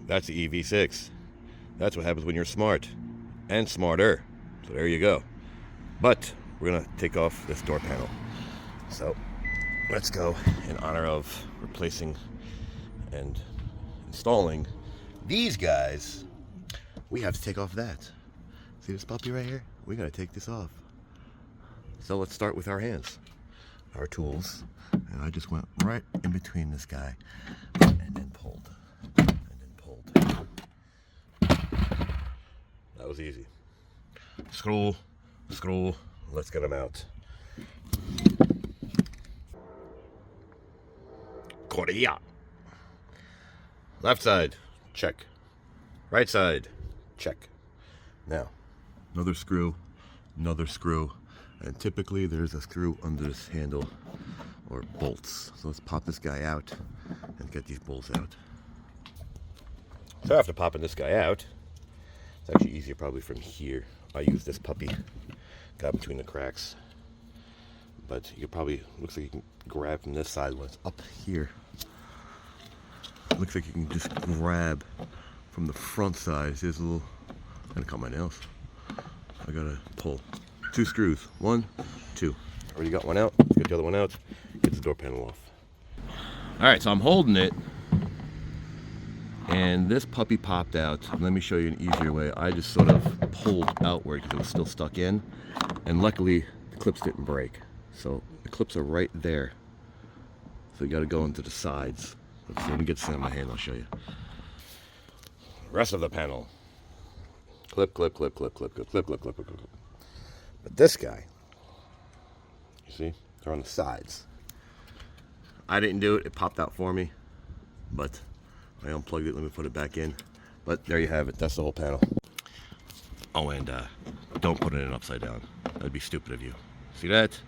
That's the EV6. That's what happens when you're smart and smarter. So there you go. But we're gonna take off this door panel. So let's go in honor of replacing and installing these guys. We have to take off that. See this puppy right here? We gotta take this off. So let's start with our hands, our tools. And I just went right in between this guy and then pulled. That was easy. Screw, let's get them out. KIA. Left side, check. Right side, check. Now, another screw, and typically there's a screw under this handle or bolts. So let's pop this guy out and get these bolts out. So after popping this guy out, it's actually easier probably from here. I use this puppy, got between the cracks. But you probably, looks like you can grab from this side when it's up here. Looks like you can just grab from the front side. There's a little, I'm gonna cut my nails. I gotta pull 2 screws, 1, 2. Already got one out, let's get the other one out, get the door panel off. All right, so I'm holding it, and this puppy popped out. Let me show you an easier way. I just sort of pulled outward because it was still stuck in, and luckily the clips didn't break. So the clips are right there. So you got to go into the sides. Let's see, let me get this in my hand, I'll show you. Rest of the panel. Clip. But this guy, you see, they're on the sides. I didn't do it, it popped out for me, but I unplugged it, let me put it back in. But there you have it, that's the whole panel. Oh, and don't put it in upside down. That'd be stupid of you. See that?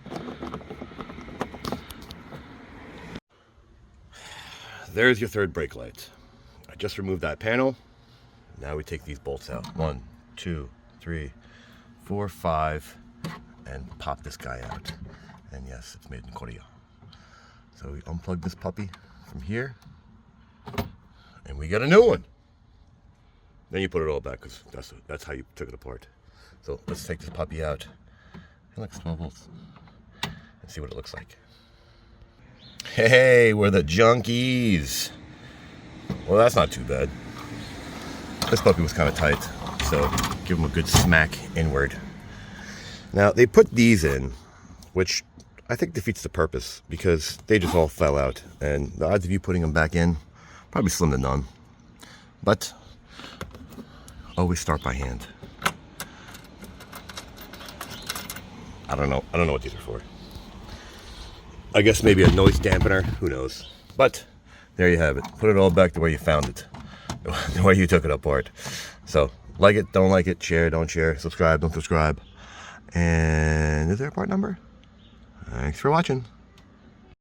There's your third brake light. I just removed that panel. Now we take these bolts out. 1, 2, 3, 4, 5, and pop this guy out. And yes, it's made in Korea. So we unplug this puppy from here, and we get a new one. Then you put it all back because that's how you took it apart. So let's take this puppy out. And look, 12 volts. And see what it looks like. Hey, we're the junkies. Well, that's not too bad. This puppy was kind of tight, so give him a good smack inward. Now, they put these in, which I think defeats the purpose because they just all fell out. And the odds of you putting them back in, probably slim to none. But always start by hand. I don't know what these are for. I guess maybe a noise dampener, who knows. But there you have it. Put it all back the way you found it, the way you took it apart. So like it, don't like it, share, don't share, subscribe, don't subscribe. And is there a part number? Thanks for watching.